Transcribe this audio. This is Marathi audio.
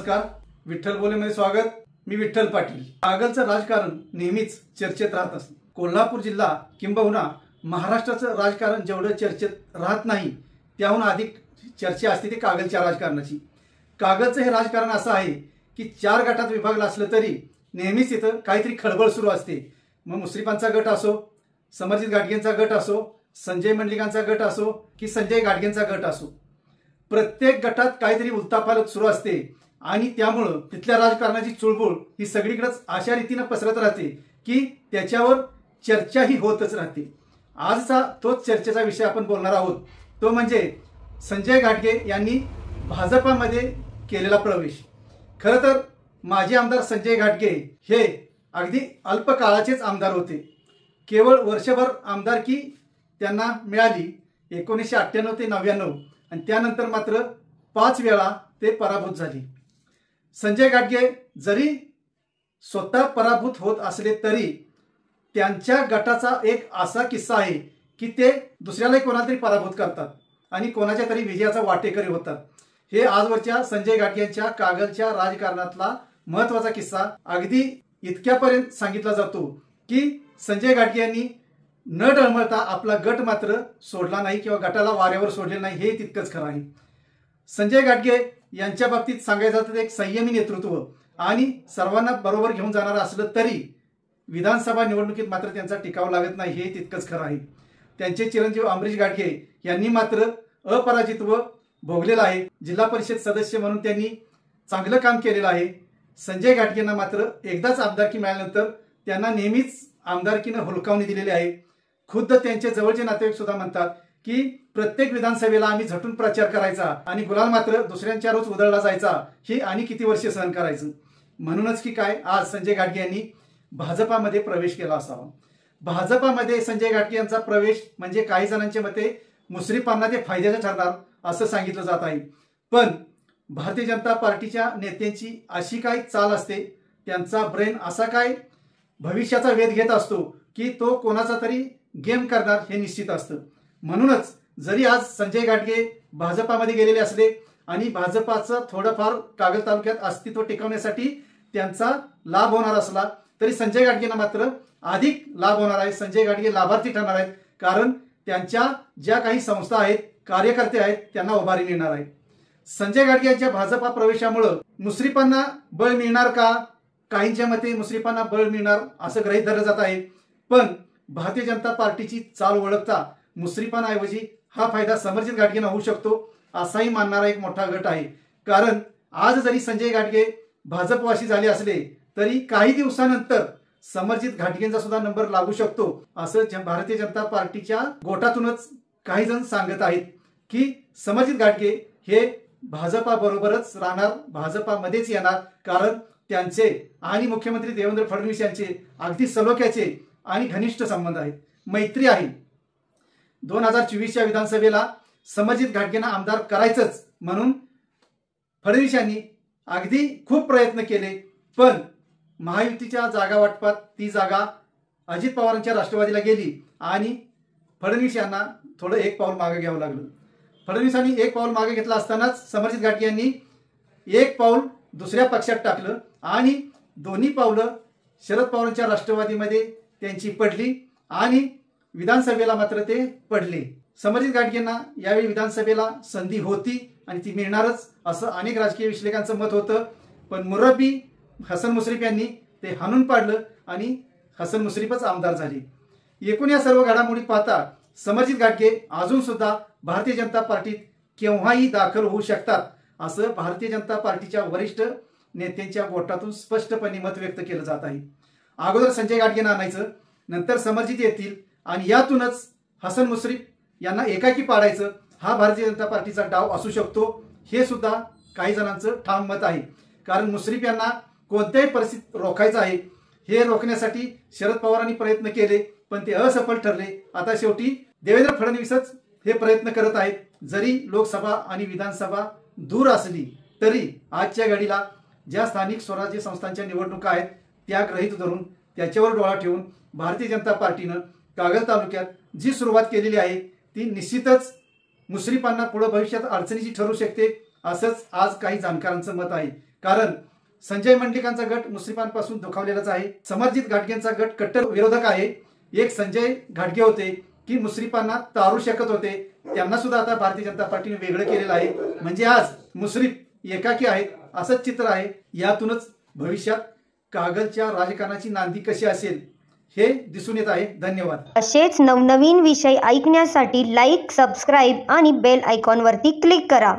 नमस्कार, विठ्ठल बोलेमध्ये स्वागत। मी विठ्ठल पाटील। कागलचं राजकारण नेहमीच चर्चेत राहत असते। कोल्हापूर जिल्हा किंबहुना महाराष्ट्राचं राजकारण जेवढं चर्चेत राहत नाही त्याहून अधिक चर्चा असते ती कागलच्या राजकारणाची। कागलचं हे राजकारण असं आहे की 4 गटात विभागलं असलं तरी नेहमीच इथं काहीतरी खळबळ सुरू असते। मग मुश्रीफांचा गट असो, समरजित घाटगेंचा गट असो, संजय मंडलिकांचा गट असो की संजय घाटगेंचा गट असो, प्रत्येक गटात काहीतरी उलथापालथ सुरू असते आणि त्यामुळे तिथल्या राजकारणाची चुळबुळ ही सगळीकडेच अशा रीतीने पसरत राहते की त्याच्यावर चर्चाही होतच राहते। आजचा तोच चर्चेचा विषय आपण बोलणार आहोत, तो म्हणजे संजय घाटगे यांनी भाजपामध्ये केलेला प्रवेश। खरं तर माजी आमदार संजय घाटगे हे अगदी अल्प काळाचेच आमदार होते। केवळ वर्षभर आमदारकी त्यांना मिळाली 1998 ते 99 आणि त्यानंतर मात्र 5 वेळा ते पराभूत झाले। संजय घाटगे जरी स्वतः पराभूत होत असले तरी त्यांच्या गटाचा एक असा किस्सा आहे की ते दुसऱ्यालाही कोणाला तरी पराभूत करतात आणि कोणाच्या तरी विजयाचा वाटेकरी होतात। हे आजवरच्या संजय घाटगेंच्या कागलच्या राजकारणातला महत्त्वाचा किस्सा अगदी इतक्यापर्यंत सांगितला जातो की संजय घाटगे यांनी न डळमळता आपला गट मात्र सोडला नाही किंवा गटाला वाऱ्यावर सोडले नाही, हे तितकंच खरं आहे। संजय घाटगे यांच्या बाबतीत सांगायचं तर एक संयमी नेतृत्व आणि सर्वांना बरोबर घेऊन जाणार असलं तरी विधानसभा निवडणुकीत मात्र त्यांचा टिकाव लागत नाही, हे तितकंच खरं आहे। त्यांचे चिरंजीव अमरीश घाटगे यांनी मात्र अपराजित्व भोगलेलं आहे। जिल्हा परिषद सदस्य म्हणून त्यांनी चांगलं काम केलेलं आहे। संजय घाटगेंना मात्र एकदाच आमदारकी मिळाल्यानंतर त्यांना नेहमीच आमदारकीनं हुलकावणी दिलेली आहे। खुद्द त्यांचे जवळचे नातेवाईक सुद्धा म्हणतात की प्रत्येक विधानसभेला आम्ही झटून प्रचार करायचा आणि गुलाल मात्र दुसऱ्यांच्या रोज उधळला जायचा, हे आणि किती वर्ष सहन करायचं। म्हणूनच की काय आज संजय घाटगे यांनी भाजपामध्ये प्रवेश केला असावा। भाजपामध्ये संजय घाटगे यांचा प्रवेश म्हणजे काही जणांच्या मते मुश्रीफांना ते फायद्याचं ठरणार असं सांगितलं जात आहे। पण भारतीय जनता पार्टीच्या नेत्यांची अशी काय चाल असते, त्यांचा ब्रेन असा काय भविष्याचा वेध घेत असतो की तो कोणाचा तरी गेम करणार हे निश्चित असतं। म्हणूनच जरी आज संजय घाटगे भाजपामध्ये गेलेले असले आणि भाजपाचं थोडंफार कागल तालुक्यात अस्तित्व टिकवण्यासाठी त्यांचा लाभ होणार असला तरी संजय घाटगेंना मात्र अधिक लाभ होणार आहे। संजय घाटगे लाभार्थी ठरणार आहेत, कारण त्यांच्या ज्या काही संस्था आहेत, कार्यकर्ते आहेत, त्यांना उभारी मिळणार आहे। संजय घाटगे यांच्या भाजपा प्रवेशामुळे मुश्रीफांना बळ मिळणार का? काहींच्या मते मुश्रीफांना बळ मिळणार असं गृहीत धरलं जात आहे। पण भारतीय जनता पार्टीची चाल ओळखता मुश्रीफांऐवजी हा फायदा समरजित घाटगेंना होऊ शकतो असाही मानणारा एक मोठा गट आहे। कारण आज जरी संजय घाटगे भाजपवासी झाले असले तरी काही दिवसानंतर समरजित घाटगेंचा सुद्धा नंबर लागू शकतो असं भारतीय जनता पार्टीच्या गोटातूनच काही जण सांगत आहेत की समरजित घाटगे हे भाजपा बरोबरच राहणार, भाजपामध्येच येणार, कारण त्यांचे आणि मुख्यमंत्री देवेंद्र फडणवीस यांचे अगदी सलोख्याचे आणि घनिष्ठ संबंध आहेत, मैत्री आहे। 2024च्या विधानसभेला समरजित घाटगेंना आमदार करायचंच म्हणून फडणवीस यांनी अगदी खूप प्रयत्न केले, पण महायुतीच्या जागा वाटपात ती जागा अजित पवारांच्या राष्ट्रवादीला गेली आणि फडणवीस यांना थोडं एक पाऊल मागे घ्यावं लागलं। फडणवीसांनी एक पाऊल मागे घेतला असतानाच समरजित घाटगे यांनी एक पाऊल दुसऱ्या पक्षात टाकलं आणि दोन्ही पावलं शरद पवारांच्या राष्ट्रवादीमध्ये त्यांची पडली आणि विधानसभेला मात्र ते पडले। समरजित घाटगेंना यावेळी विधानसभेला संधी होती आणि ती मिळणारच असं अनेक राजकीय विश्लेषकांचं मत होतं, पण मुरब्बी हसन मुश्रीफ यांनी ते हाणून पाडलं आणि हसन मुश्रीफच आमदार झाले। एकूण या सर्व घडामोडी पाहता समरजित घाटगे अजून सुद्धा भारतीय जनता पार्टीत केव्हाही दाखल होऊ शकतात असं भारतीय जनता पार्टीच्या वरिष्ठ नेत्यांच्या गोटातून स्पष्टपणे मत व्यक्त केलं जात आहे। अगोदर संजय घाटगेंना आणायचं, नंतर समरजित येतील आणि यातूनच हसन मुश्रीफ यांना एकाकी पाडायचं, हा भारतीय जनता पार्टीचा डाव असू शकतो, हे सुद्धा काही जणांचं ठाम मत आहे। कारण मुश्रीफ यांना कोणत्याही परिस्थितीत रोखायचं आहे। हे रोखण्यासाठी शरद पवारांनी प्रयत्न केले पण ते असफल ठरले। आता शेवटी देवेंद्र फडणवीसच हे प्रयत्न करत आहेत। जरी लोकसभा आणि विधानसभा दूर असली तरी आजच्या घडीला ज्या स्थानिक स्वराज्य संस्थांच्या निवडणुका आहेत त्या गृहीत धरून त्याच्यावर डोळा ठेवून भारतीय जनता पार्टीनं कागल तालुक्यात जी सुरुवात केलेली आहे ती निश्चितच मुश्रीफांना पुढे भविष्यात अडचणीची ठरू शकते असंच आज काही जाणकारांचं मत आहे। कारण संजय मंडलिकांचा गट मुश्रीफांपासून दुखावलेलाच आहे। समरजित घाटगेंचा गट कट्टर विरोधक आहे। एक संजय घाटगे होते की मुश्रीफांना तारू शकत होते, त्यांना सुद्धा आता भारतीय जनता पार्टीने वेगळं केलेलं आहे। म्हणजे आज मुश्रीफ एकाकी आहेत असंच चित्र आहे। यातूनच भविष्यात कागलच्या राजकारणाची नांदी कशी असेल हे दिसून येत आहे। धन्यवाद। असेच नवनवीन विषय ऐकण्यासाठी लाईक, सबस्क्राईब आणि बेल आयकॉनवरती क्लिक करा।